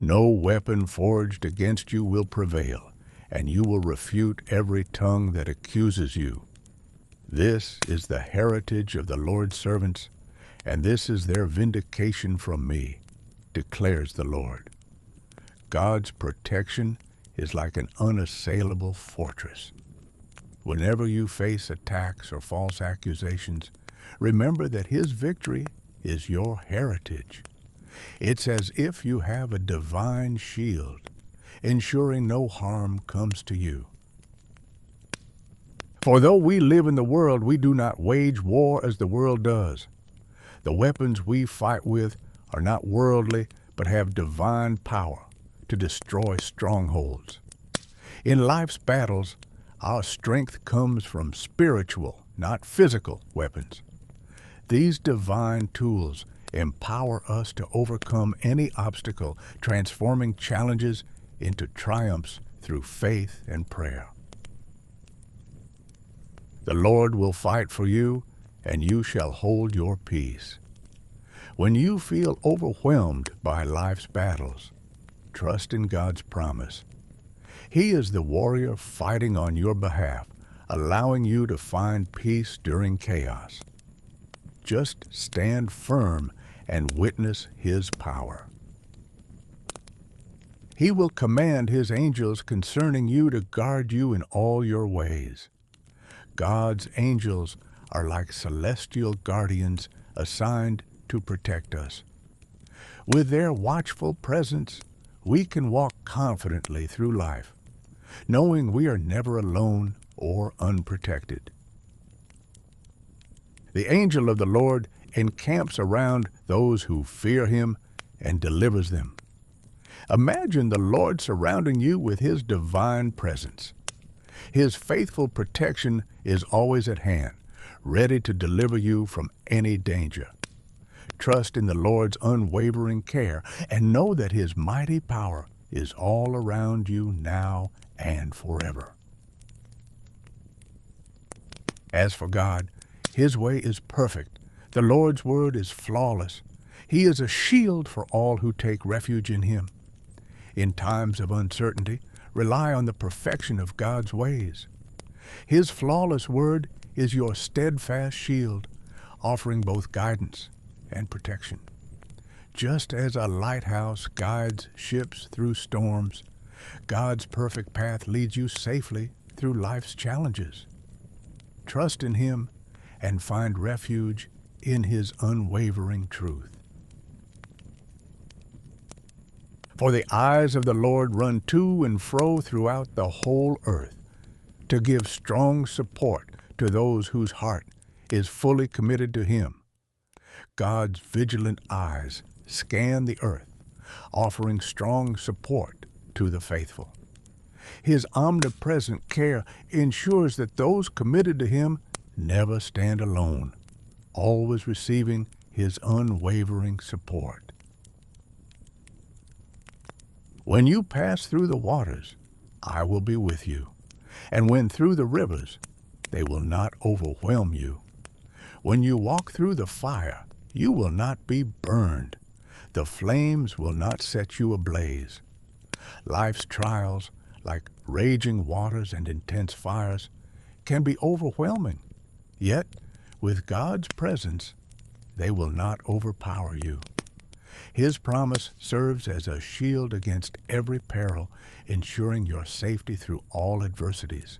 No weapon forged against you will prevail, and you will refute every tongue that accuses you. This is the heritage of the Lord's servants, and this is their vindication from me, declares the Lord. God's protection is like an unassailable fortress. Whenever you face attacks or false accusations, remember that His victory is your heritage. It's as if you have a divine shield, ensuring no harm comes to you. For though we live in the world, we do not wage war as the world does. The weapons we fight with are not worldly, but have divine power to destroy strongholds. In life's battles, our strength comes from spiritual, not physical weapons. These divine tools empower us to overcome any obstacle, transforming challenges into triumphs through faith and prayer. The Lord will fight for you, and you shall hold your peace. When you feel overwhelmed by life's battles, trust in God's promise. He is the warrior fighting on your behalf, allowing you to find peace during chaos. Just stand firm and witness His power. He will command His angels concerning you to guard you in all your ways. God's angels are like celestial guardians assigned to protect us. With their watchful presence, we can walk confidently through life, knowing we are never alone or unprotected. The angel of the Lord encamps around those who fear Him and delivers them. Imagine the Lord surrounding you with His divine presence. His faithful protection is always at hand, ready to deliver you from any danger. Trust in the Lord's unwavering care and know that His mighty power is all around you now and forever. As for God, His way is perfect. The Lord's word is flawless. He is a shield for all who take refuge in Him. In times of uncertainty, rely on the perfection of God's ways. His flawless word is your steadfast shield, offering both guidance and protection. Just as a lighthouse guides ships through storms, God's perfect path leads you safely through life's challenges. Trust in Him and find refuge in His unwavering truth. For the eyes of the Lord run to and fro throughout the whole earth, to give strong support to those whose heart is fully committed to Him. God's vigilant eyes scan the earth, offering strong support to the faithful. His omnipresent care ensures that those committed to Him never stand alone, always receiving His unwavering support. When you pass through the waters, I will be with you, and when through the rivers, they will not overwhelm you. When you walk through the fire, you will not be burned. The flames will not set you ablaze. Life's trials, like raging waters and intense fires, can be overwhelming. Yet, with God's presence, they will not overpower you. His promise serves as a shield against every peril, ensuring your safety through all adversities.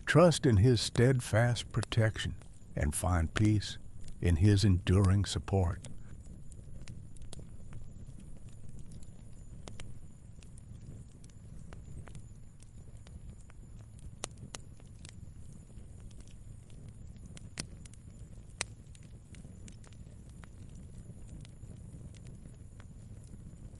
Trust in His steadfast protection and find peace in His enduring support.